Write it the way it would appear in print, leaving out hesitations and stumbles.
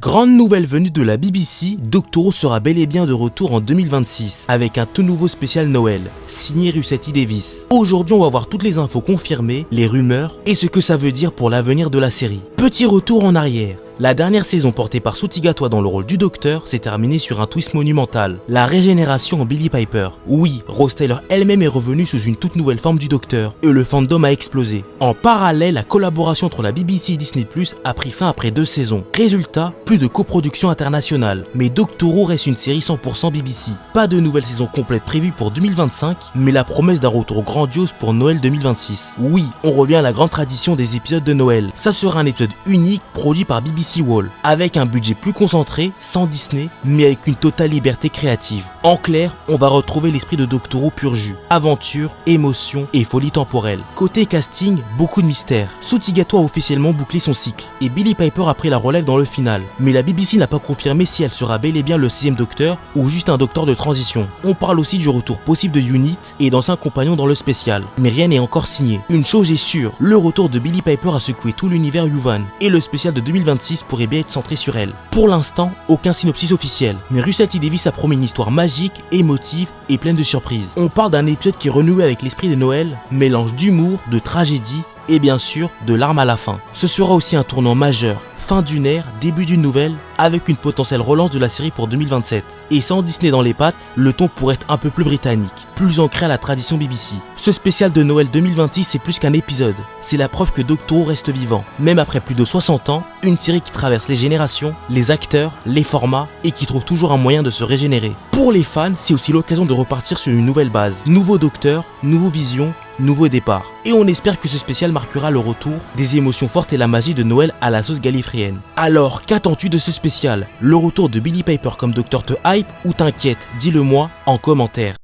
Grande nouvelle venue de la BBC, Doctor Who sera bel et bien de retour en 2026 avec un tout nouveau spécial Noël, signé Russell T Davies. Aujourd'hui on va voir toutes les infos confirmées, les rumeurs et ce que ça veut dire pour l'avenir de la série. Petit retour en arrière. La dernière saison portée par Ncuti Gatwa dans le rôle du Docteur s'est terminée sur un twist monumental, la régénération en Billie Piper. Oui, Rose Taylor elle-même est revenue sous une toute nouvelle forme du Docteur, et le fandom a explosé. En parallèle, la collaboration entre la BBC et Disney+ a pris fin après 2 saisons. Résultat, plus de coproduction internationale, mais Doctor Who reste une série 100% BBC. Pas de nouvelle saison complète prévue pour 2025, mais la promesse d'un retour grandiose pour Noël 2026. Oui, on revient à la grande tradition des épisodes de Noël. Ça sera un épisode unique produit par BBC Wall, avec un budget plus concentré, sans Disney, mais avec une totale liberté créative. En clair, on va retrouver l'esprit de Doctor Who pur jus, aventure, émotion et folie temporelle. Côté casting, beaucoup de mystères. Ncuti Gatwa a officiellement bouclé son cycle, et Billie Piper a pris la relève dans le final, mais la BBC n'a pas confirmé si elle sera bel et bien le 6e Docteur ou juste un Docteur de transition. On parle aussi du retour possible de Unit et d'anciens compagnons dans le spécial, mais rien n'est encore signé. Une chose est sûre, le retour de Billie Piper a secoué tout l'univers Yuvan, et le spécial de 2026 pourrait bien être centré sur elle. Pour l'instant, aucun synopsis officiel, mais Russell T Davies a promis une histoire magique, émotive et pleine de surprises. On parle d'un épisode qui renoue avec l'esprit de Noël, mélange d'humour, de tragédie et bien sûr de larmes à la fin. Ce sera aussi un tournant majeur, fin d'une ère, début d'une nouvelle, avec une potentielle relance de la série pour 2027. Et sans Disney dans les pattes, le ton pourrait être un peu plus britannique, plus ancré à la tradition BBC. Ce spécial de Noël 2026 c'est plus qu'un épisode, c'est la preuve que Doctor Who reste vivant. Même après plus de 60 ans, une série qui traverse les générations, les acteurs, les formats et qui trouve toujours un moyen de se régénérer. Pour les fans, c'est aussi l'occasion de repartir sur une nouvelle base. Nouveau Docteur, nouveau vision, nouveau départ. Et on espère que ce spécial marquera le retour des émotions fortes et la magie de Noël à la sauce gallifréenne. Alors, qu'attends-tu de ce spécial? Le retour de Billie Piper comme Docteur te hype ou t'inquiète? Dis-le moi en commentaire.